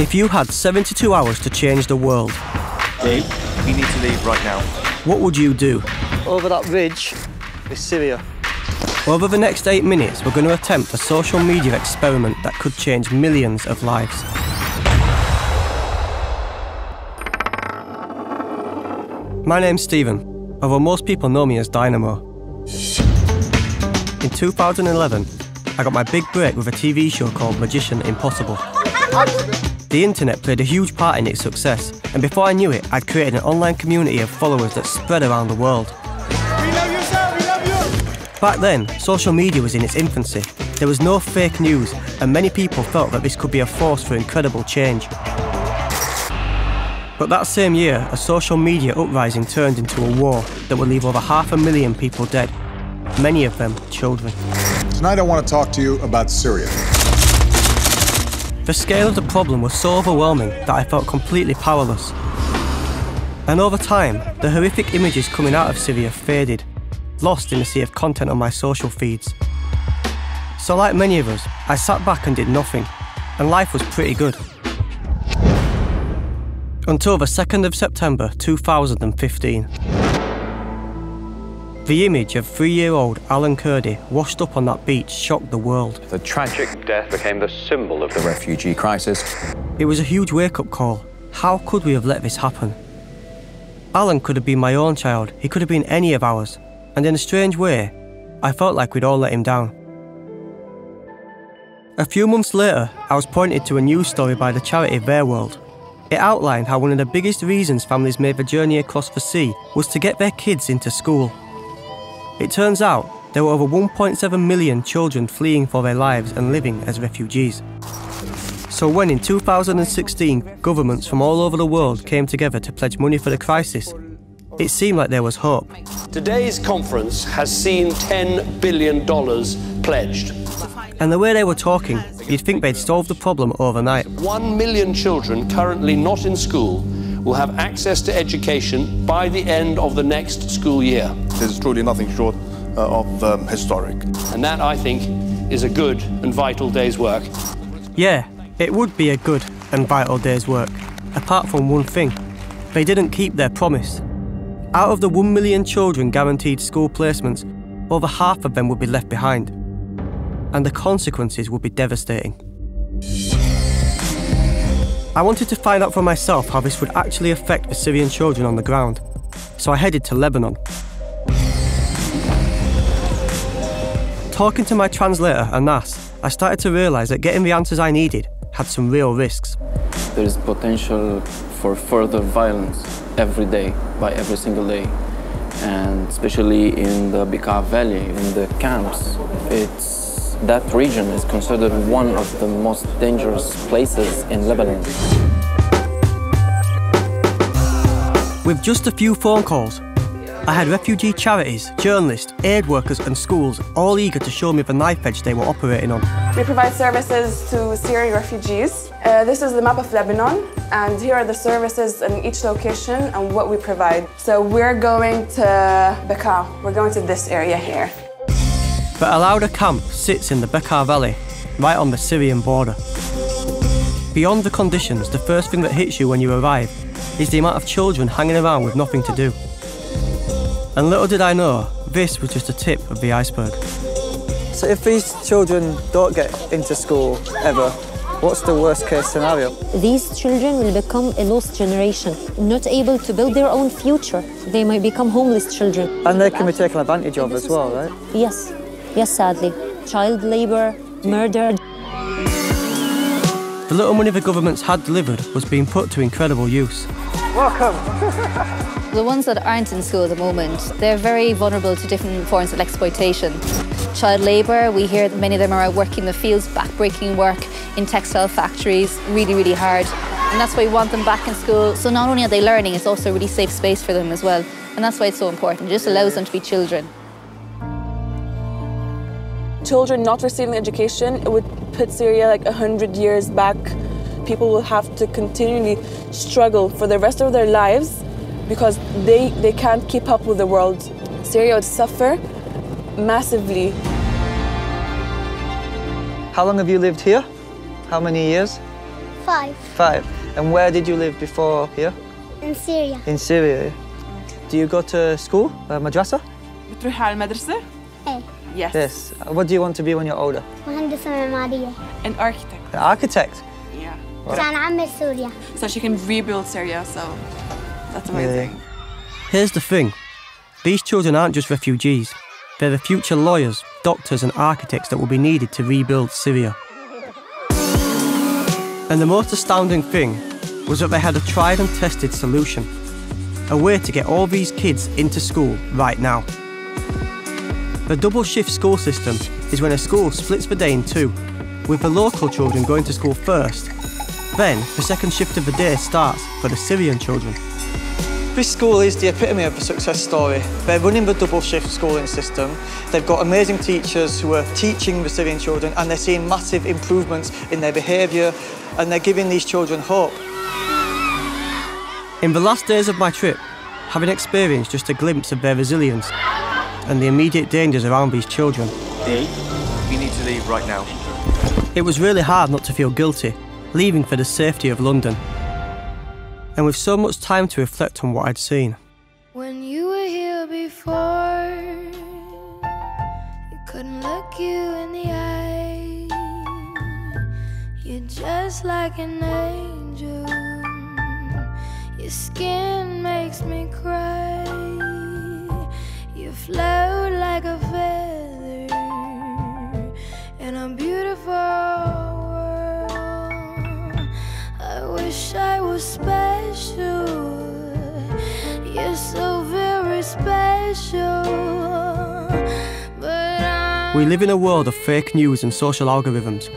If you had 72 hours to change the world, Dave, we need to leave right now. What would you do? Over that ridge is Syria. Over the next 8 minutes, we're going to attempt a social media experiment that could change millions of lives. My name's Stephen, although most people know me as Dynamo. In 2011, I got my big break with a TV show called Magician Impossible. The internet played a huge part in its success, and before I knew it, I'd created an online community of followers that spread around the world. We love you, sir, we love you! Back then, social media was in its infancy. There was no fake news, and many people felt that this could be a force for incredible change. But that same year, a social media uprising turned into a war that would leave over 500,000 people dead, many of them children. Tonight I want to talk to you about Syria. The scale of the problem was so overwhelming that I felt completely powerless. And over time, the horrific images coming out of Syria faded, lost in the sea of content on my social feeds. So like many of us, I sat back and did nothing, and life was pretty good. Until the 2nd of September 2015. The image of 3-year-old Alan Kurdi washed up on that beach shocked the world. The tragic death became the symbol of the refugee crisis. It was a huge wake-up call. How could we have let this happen? Alan could have been my own child. He could have been any of ours. And in a strange way, I felt like we'd all let him down. A few months later, I was pointed to a news story by the charity Their World. It outlined how one of the biggest reasons families made the journey across the sea was to get their kids into school. It turns out there were over 1.7 million children fleeing for their lives and living as refugees. So when in 2016 governments from all over the world came together to pledge money for the crisis, it seemed like there was hope. Today's conference has seen $10 billion pledged. And the way they were talking, you'd think they'd solve the problem overnight. 1 million children currently not in school will have access to education by the end of the next school year. This is truly nothing short of historic. And that, I think, is a good and vital day's work. Yeah, it would be a good and vital day's work, apart from one thing. They didn't keep their promise. Out of the 1 million children guaranteed school placements, over half of them would be left behind. And the consequences would be devastating. I wanted to find out for myself how this would actually affect the Syrian children on the ground, so I headed to Lebanon. Talking to my translator, Anas, I started to realise that getting the answers I needed had some real risks. There is potential for further violence every day, by every single day. And especially in the Bekaa Valley, in the camps, that region is considered one of the most dangerous places in Lebanon. With just a few phone calls, I had refugee charities, journalists, aid workers and schools all eager to show me the knife edge they were operating on. We provide services to Syrian refugees. This is the map of Lebanon, and here are the services in each location and what we provide. So we're going to Bekaa. We're going to this area here. The Al-Auda camp sits in the Bekaa Valley, right on the Syrian border. Beyond the conditions, the first thing that hits you when you arrive is the amount of children hanging around with nothing to do. And little did I know, this was just the tip of the iceberg. So if these children don't get into school ever, what's the worst case scenario? These children will become a lost generation, not able to build their own future. They might become homeless children. And they can be taken advantage of as well, right? Yes. Yes, sadly. Child labour, murder. The little money the governments had delivered was being put to incredible use. Welcome! The ones that aren't in school at the moment, they're very vulnerable to different forms of exploitation. Child labour, we hear that many of them are working in the fields, back-breaking work in textile factories, really, really hard. And that's why we want them back in school. So not only are they learning, it's also a really safe space for them as well. And that's why it's so important. It just allows them to be children. Children not receiving education, it would put Syria like 100 years back. People will have to continually struggle for the rest of their lives because they can't keep up with the world. Syria would suffer massively. How long have you lived here? How many years? 5. 5. And where did you live before here? In Syria. In Syria. Do you go to school, madrasa? بتروحي على المدرسة? إيه. Yes. Yes. What do you want to be when you're older? مهندسة معمارية. An architect. An architect? Yeah. عشان أعمر سوريا. So she can rebuild Syria, so that's amazing. Yeah. Here's the thing. These children aren't just refugees. They're the future lawyers, doctors and architects that will be needed to rebuild Syria. And the most astounding thing was that they had a tried and tested solution. A way to get all these kids into school right now. The double shift school system is when a school splits the day in two, with the local children going to school first. Then the second shift of the day starts for the Syrian children. This school is the epitome of a success story. They're running the double shift schooling system. They've got amazing teachers who are teaching the Syrian children, and they're seeing massive improvements in their behaviour, and they're giving these children hope. In the last days of my trip, having experienced just a glimpse of their resilience and the immediate dangers around these children, We need to leave right now. it was really hard not to feel guilty, leaving for the safety of London. And with so much time to reflect on what I'd seen. When you were here before, you couldn't look you in the eye. You're just like an angel. Your skin makes me cry. You float like a feather in a beautiful world. I wish I was special. You're so very special. But We live in a world of fake news and social algorithms,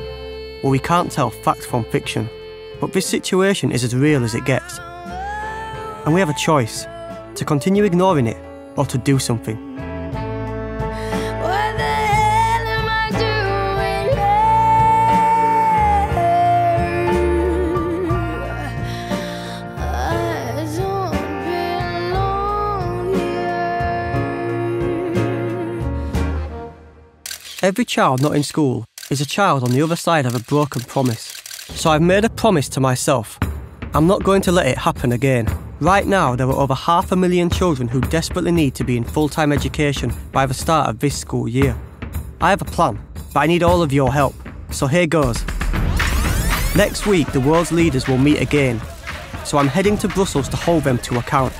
where we can't tell fact from fiction. But this situation is as real as it gets. And we have a choice, to continue ignoring it or to do something. what the hell am I doing here? I don't belong here. Every child not in school is a child on the other side of a broken promise. So I've made a promise to myself. I'm not going to let it happen again. Right now, there are over 500,000 children who desperately need to be in full-time education by the start of this school year. I have a plan, but I need all of your help. So here goes. Next week, the world's leaders will meet again. So I'm heading to Brussels to hold them to account.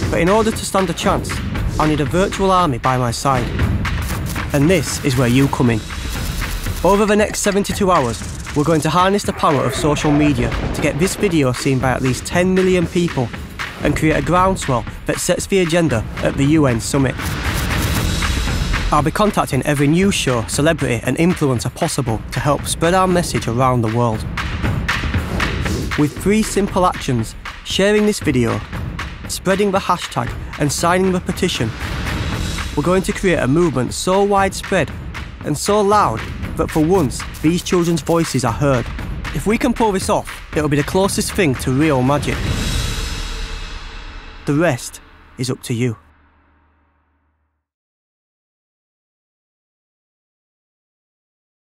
But in order to stand a chance, I'll need a virtual army by my side. And this is where you come in. Over the next 72 hours, we're going to harness the power of social media to get this video seen by at least 10 million people and create a groundswell that sets the agenda at the UN summit. I'll be contacting every news show, celebrity and influencer possible to help spread our message around the world. With 3 simple actions: sharing this video, spreading the hashtag and signing the petition, we're going to create a movement so widespread and so loud that for once, these children's voices are heard. If we can pull this off, it'll be the closest thing to real magic. The rest is up to you.